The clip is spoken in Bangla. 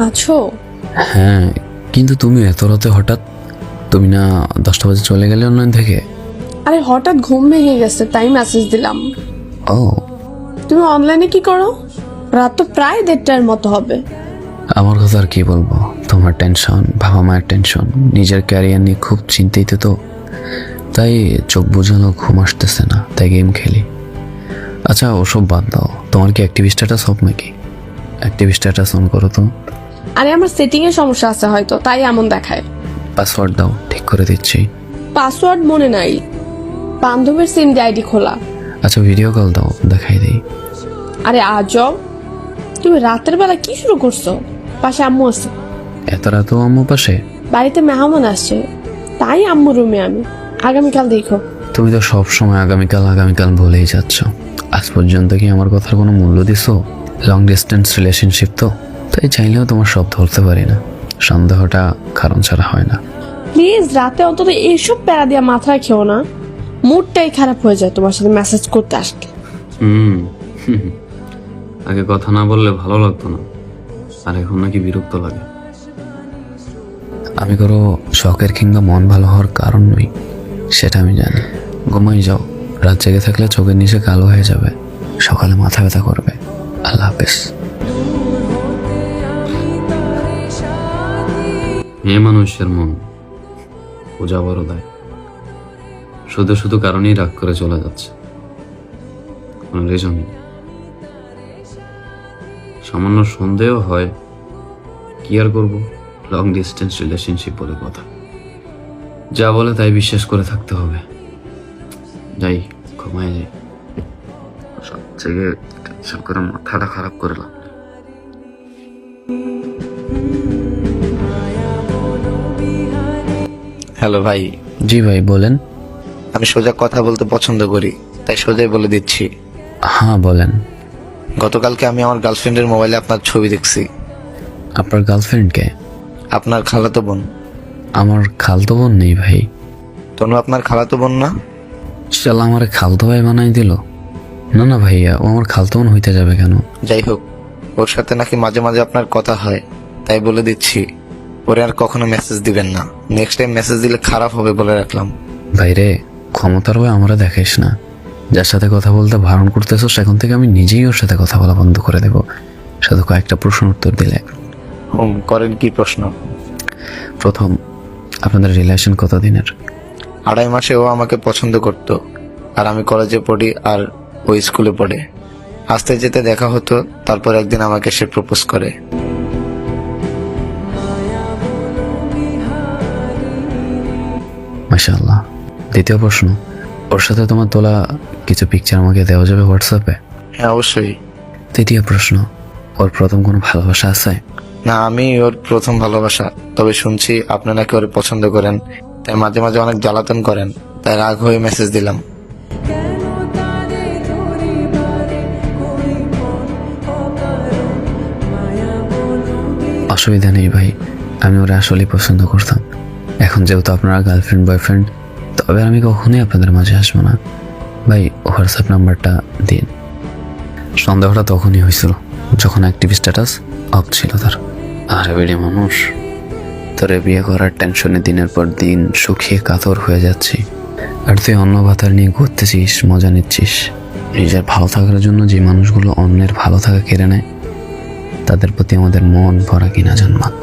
আছো? হ্যাঁ, কিন্তু তুমি এত রাতে হঠাৎ? তুমি না 10টা বাজে চলে গেলে অনলাইন থেকে? আরে হঠাৎ ঘুম ভেঙে গেছে তাই মেসেজ দিলাম। ও, তুমি অনলাইনে কি করো? রাত তো প্রায় 1:30টার মতো হবে। আমার কথা আর কি বলবো, তোমার টেনশন, বাবা মায়ের টেনশন, নিজের ক্যারিয়ার নিয়ে খুব চিন্তিত তো, তাই চোখ বোঝানো ঘুম আসতেছে না, তাই গেম খেলি। আচ্ছা ওসব বাদ দাও, তোমার কি অ্যাক্টিভ স্ট্যাটাস অফ নাকি? অ্যাক্টিভ স্ট্যাটাস অন করো তো। আরে আমার সেটিং এ সমস্যা আছে হয়তো, তাই এমন দেখায়। পাসওয়ার্ড দাও, ঠিক করে দিচ্ছি। পাসওয়ার্ড মনে নাই, বান্ধবীর সিম দিয়ে আইডি খোলা। আচ্ছা ভিডিও কল দাও, দেখাই দিই। আরে আজব, তুমি রাতের বেলা কি শুরু করছো? পাশে আম্মু আছে। এত রাতেও আম্মু পাশে? বাড়িতে মেহমান আসছে, তাই আম্মু রুমে আমি। আগামীকাল দেখো। তুমি তো সব সময় আগামীকাল আগামীকাল বলেই যাচ্ছ। আজ পর্যন্ত কি আমার কথার কোনো মূল্য দিছো? লং ডিস্টেন্স রিলেশনশিপ তো, তাই চাইলেও তোমার সব ধরতে পারি না। সন্দেহটা কারণ ছাড়া হয় না। প্লিজ রাতে অন্তত এইসব প্যারা দিয়া মাথায় খেও না, মুডটাই খারাপ হয়ে যায় তোমার সাথে মেসেজ করতে আসলে। আগে কথা না বললে ভালো লাগতো না, আর এখন নাকি বিরক্ত লাগে। আমি কোনো শখের কিংবা মন ভালো হওয়ার কারণ নই, সেটা আমি জানি। ঘুমাই যাও, রাত জেগে থাকলে চোখের নিচে কালো হয়ে যাবে, সকালে মাথা ব্যথা করবে। আল্লাহ হাফেজ। মেয়ে মানুষের মন পূজা বড় দেয়, শুধু শুধু কারণেই রাগ করে চলে যাচ্ছে, কোনো রিজন নেই। সামান্য সন্দেহ হয়, কি আর করবো, লং ডিস্টেন্স রিলেশনশিপ বলে কথা। যা বলে তাই বিশ্বাস করে থাকতে হবে। যাই, ঘুমায় যাই, সব থেকে টেনশন করে মাথাটা খারাপ করে লাভ নেই। হ্যালো ভাই। জি ভাই বলেন। আমি সোজা কথা বলতে পছন্দ করি, তাই সোজাই বলে দিচ্ছি। হ্যাঁ বলেন। গতকালকে আমি আমার গার্লফ্রেন্ডের মোবাইলে আপনার ছবি দেখছি। আপনার গার্লফ্রেন্ডকে? আপনার খালাতো বোন। আমার খালতো বোন নেই ভাই। তনু আপনার খালাতো বোন না? শালা আমার খালতো ভাই বানাই দিল। না না ভাইয়া, ও আমার খালতো বোন হইতে যাবে কেন? যাই হোক, ওর সাথে নাকি মাঝে মাঝে আপনার কথা হয়, তাই বলে দিচ্ছি ওরে আর কখনো মেসেজ দিবেন না। নেক্সট টাইম মেসেজ দিলে খারাপ হবে বলে রাখলাম। ভাইরে, ক্ষমতার ভাই আমরা দেখাইস না। যার সাথে কথা বলতে বারণ করতেছো, সেখান থেকে আমি নিজেই ওর সাথে কথা বলা বন্ধ করে দেব, শুধু কয়েকটা প্রশ্ন উত্তর দিলে। করেন কি প্রশ্ন? প্রথম, আপনাদের রিলেশন কতদিনের? 2.5 মাসে ও আমাকে পছন্দ করতো, আর আমি কলেজে পড়ি আর ও স্কুলে পড়ে। আসতে যেতে দেখা হতো, তারপর একদিন আমাকে সে প্রপোজ করে। মাশাআল্লাহ। দ্বিতীয় প্রশ্ন, ওর সাথে তোমার তোলা কিছু পিকচার আমাকে দেওয়া যাবে হোয়াটসঅ্যাপে? হ্যাঁ অবশ্যই। তৃতীয় প্রশ্ন, ওর প্রথম কোনো ভালোবাসা আছে? না, আমি ওর প্রথম ভালোবাসা। তবে শুনছি আপনি নাকি ওর পছন্দ করেন, তাই মাঝে মাঝে অনেক জ্বালাতন করেন, তাই রাগ হয়ে মেসেজ দিলাম। অসুবিধা নেই ভাই, আমি ওরা আসলেই পছন্দ করতাম। এখন যেহেতু আপনারা গার্লফ্রেন্ড বয়ফ্রেন্ড, তবে আমি কখনোই আপনাদের মাঝে আসবো না। ভাই হোয়াটসঅ্যাপ নাম্বারটা দিন। সন্দেহটা তখনই হয়েছিল যখন অ্যাক্টিভ স্ট্যাটাস অফ ছিল তার। আরে বেড়ে মানুষ, তোরে বিয়ে করার টেনশনে দিনের পর দিন শুকিয়ে কাতর হয়ে যাচ্ছি, আর তুই অন্য ভাতার নিয়ে ঘুরতেছিস, মজা নিচ্ছিস। নিজের ভালো থাকার জন্য যে মানুষগুলো অন্যের ভালো থাকা কেড়ে নেয়, তাদের প্রতি আমাদের মন ভরা কিনা জন্মাক।